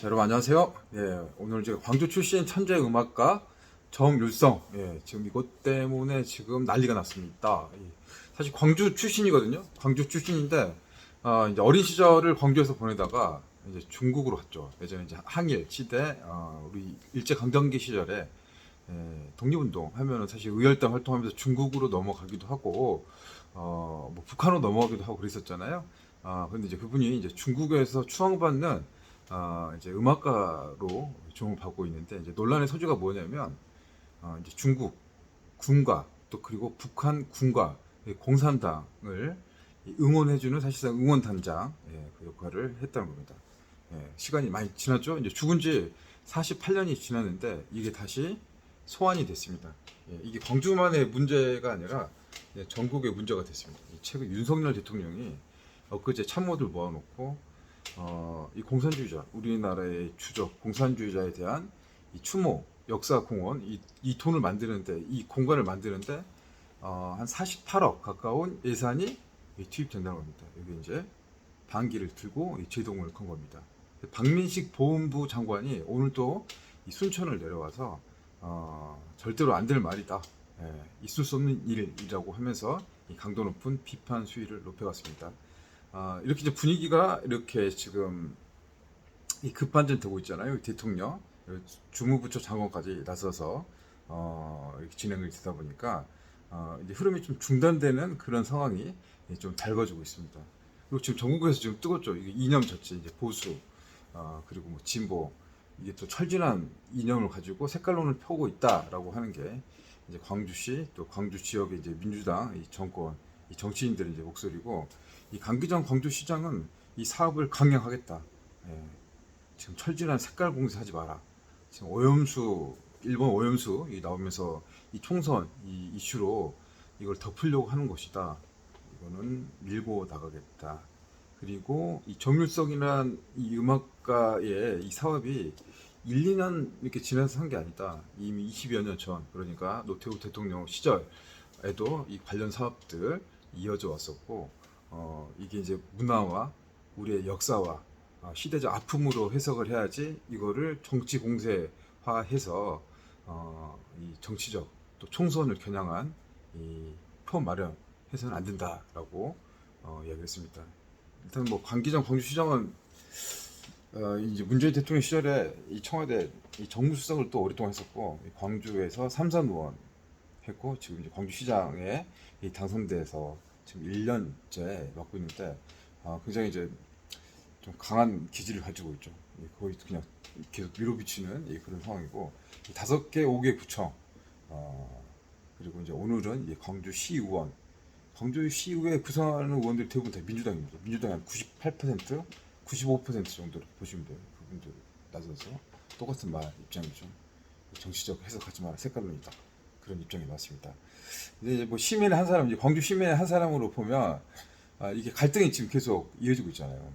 자, 여러분 안녕하세요. 오늘 제가 광주 출신 천재 음악가 정율성. 지금 이것 때문에 지금 난리가 났습니다. 사실 광주 출신이거든요. 광주 출신인데 이제 어린 시절을 광주에서 보내다가 이제 중국으로 갔죠. 예전에 이제 항일 시대 우리 일제 강점기 시절에 독립운동 하면은 사실 의열단 활동하면서 중국으로 넘어가기도 하고 뭐 북한으로 넘어가기도 하고 그랬었잖아요. 근데 이제 그분이 이제 중국에서 추앙받는 이제 음악가로 주목을 받고 있는데, 이제 논란의 소지가 뭐냐면 이제 중국 군과 또 그리고 북한 군과 공산당을 응원해주는 사실상 응원단장, 그 역할을 했다는 겁니다. 시간이 많이 지났죠. 이제 죽은 지 48년이 지났는데 이게 다시 소환이 됐습니다. 이게 광주만의 문제가 아니라 전국의 문제가 됐습니다. 최근 윤석열 대통령이 엊그제 참모들 모아놓고 이 공산주의자, 우리나라의 주적 공산주의자에 대한 이 추모 역사공원, 이 돈을 만드는데, 이 공간을 만드는데 한 48억 가까운 예산이 투입된다는 겁니다. 여기 이제 반기를 들고 제동을 건 겁니다. 박민식 보훈부 장관이 오늘 또 이 순천을 내려와서 절대로 안 될 말이다, 있을 수 없는 일이라고 하면서 이 강도 높은 비판 수위를 높여갔습니다. 이렇게 이제 분위기가 이렇게 지금 이 급반전되고 있잖아요. 대통령, 주무부처 장관까지 나서서 이렇게 진행이 되다 보니까 이제 흐름이 좀 중단되는 그런 상황이 좀 달궈지고 있습니다. 그리고 지금 전국에서 지금 뜨겁죠. 이게 이념 자체, 이제 보수, 그리고 뭐 진보, 이게 또 철진한 이념을 가지고 색깔론을 펴고 있다라고 하는 게 이제 광주시, 또 광주 지역의 이제 민주당 이 정권, 이 정치인들의 이제 목소리고, 이 강기정 광주시장은 이 사업을 강행하겠다. 지금 철진한 색깔 공세하지 마라. 지금 오염수, 일본 오염수 나오면서 이 총선 이 이슈로 이걸 덮으려고 하는 것이다. 이거는 밀고 나가겠다. 그리고 이 정율성이란 이 음악가의 이 사업이 1, 2년 이렇게 지나서 한 게 아니다. 이미 20여 년 전, 그러니까 노태우 대통령 시절에도 이 관련 사업들 이어져 왔었고, 이게 이제 문화와 우리의 역사와 시대적 아픔으로 해석을 해야지, 이거를 정치 공세화해서 이 정치적 또 총선을 겨냥한 이 표 마련해서는 안 된다라고 이야기했습니다. 일단 뭐 강기정 광주시장은 이제 문재인 대통령 시절에 이 청와대 이 정무수석을 또 오랫동안 했었고, 광주에서 삼선 의원 했고, 지금 이제 광주시장에 당선돼서 지금 1년째 맡고 있는데 굉장히 이제 좀 강한 기질을 가지고 있죠. 거의 그냥 계속 밀어붙이는 그런 상황이고, 5개, 5개 구청, 그리고 이제 오늘은 이제 광주시의원, 광주시의회 구성하는 의원들이 대부분 다 민주당입니다. 민주당이 한 98%, 95% 정도로 보시면 돼요. 그분들 나서서 똑같은 말 입장이죠. 정치적 해석하지 마라, 색깔론이다, 그런 입장이 나왔습니다. 근데 이제 뭐 시민 한 사람, 이제 광주 시민 한 사람으로 보면 이게 갈등이 지금 계속 이어지고 있잖아요.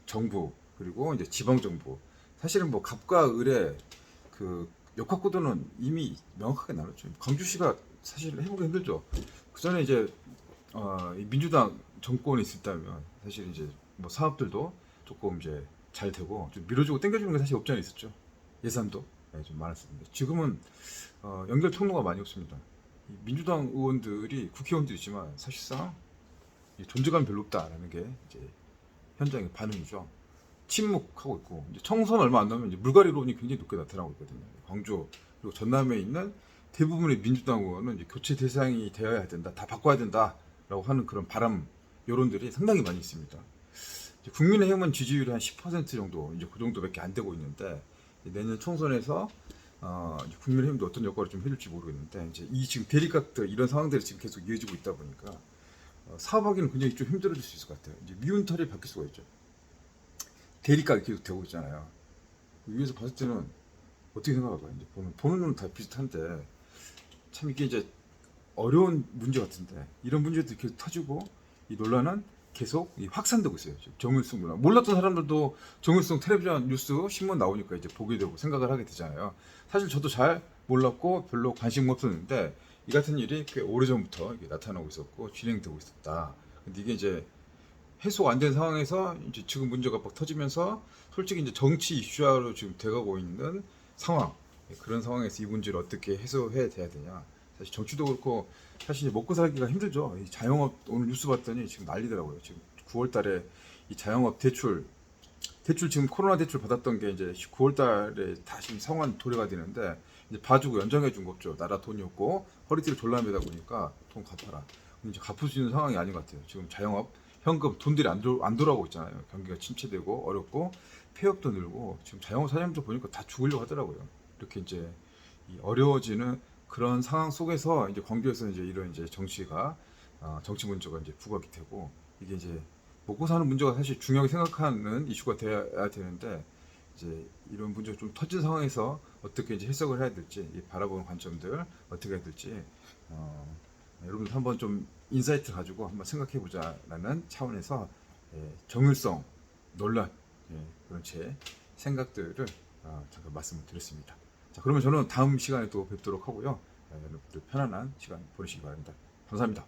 정부, 그리고 이제 지방 정부. 사실은 뭐 갑과 을의 그 역학 구도는 이미 명확하게 나눴죠. 광주시가 사실 해보기 힘들죠. 그 전에 이제 이 민주당 정권이 있었다면 사실 이제 뭐 사업들도 조금 이제 잘 되고 좀 밀어주고 당겨주는 게 사실 없지 않아 있었죠. 예산도 좀 많았었는데 지금은 연결 통로가 많이 없습니다. 민주당 의원들이 국회의원들이지만 사실상 존재감이 별로 없다라는 게 이제 현장의 반응이죠. 침묵하고 있고, 이제 청선 얼마 안 남으면 이제 물갈이론이 굉장히 높게 나타나고 있거든요. 광주 그리고 전남에 있는 대부분의 민주당 의원은 이제 교체 대상이 되어야 된다, 다 바꿔야 된다라고 하는 그런 바람 여론들이 상당히 많이 있습니다. 국민의힘은 지지율이 한 10% 정도, 이제 그 정도밖에 안 되고 있는데, 내년 총선에서 이제 국민의힘도 어떤 역할을 좀 해줄지 모르겠는데, 이제 이 지금 대립각들 이런 상황들이 지금 계속 이어지고 있다 보니까 사업하기는 굉장히 좀 힘들어질 수 있을 것 같아요. 이제 미운 털이 바뀔 수가 있죠. 대립각이 계속 되고 있잖아요. 위에서 봤을 때는 어떻게 생각할까요? 이제 보는 눈은 다 비슷한데 참 이게 이제 어려운 문제 같은데, 이런 문제들이 계속 터지고 이 논란은 계속 확산되고 있어요. 정일성 논란. 몰랐던 사람들도 정일성 텔레비전 뉴스 신문 나오니까 이제 보게 되고 생각을 하게 되잖아요. 사실 저도 잘 몰랐고 별로 관심 없었는데 이 같은 일이 꽤 오래전부터 나타나고 있었고 진행되고 있었다. 근데 이게 이제 해소가 안 된 상황에서 이제 지금 문제가 막 터지면서 솔직히 이제 정치 이슈화로 지금 돼가고 있는 상황. 그런 상황에서 이 문제를 어떻게 해소해야 돼야 되냐. 사실 정치도 그렇고 사실 먹고 살기가 힘들죠. 이 자영업 오늘 뉴스 봤더니 지금 난리더라고요. 지금 9월 달에 이 자영업 대출 지금 코로나 대출 받았던 게 이제 9월 달에 다시 상환 도래가 되는데 이제 봐주고 연장해 준 거죠. 나라 돈이 없고 허리띠를 졸라매다 보니까 돈 갚아라. 근데 이제 갚을 수 있는 상황이 아닌 것 같아요. 지금 자영업 현금 돈들이 안 돌아오고 있잖아요. 경기가 침체되고 어렵고 폐업도 늘고 지금 자영업 사장님들 보니까 다 죽으려고 하더라고요. 이렇게 이제 이 어려워지는 그런 상황 속에서 이제 광주에서 이제 이런 이제 정치가 정치 문제가 이제 부각이 되고 이게 이제 먹고 사는 문제가 사실 중요하게 생각하는 이슈가 돼야 되는데 이제 이런 문제가 좀 터진 상황에서 어떻게 이제 해석을 해야 될지 이 바라보는 관점들 어떻게 해야 될지 여러분들 한번 좀 인사이트 가지고 한번 생각해 보자라는 차원에서 정율성 논란 그런 제 생각들을 잠깐 말씀을 드렸습니다. 자, 그러면 저는 다음 시간에 또 뵙도록 하고요. 여러분들 편안한 시간 보내시기 바랍니다. 감사합니다.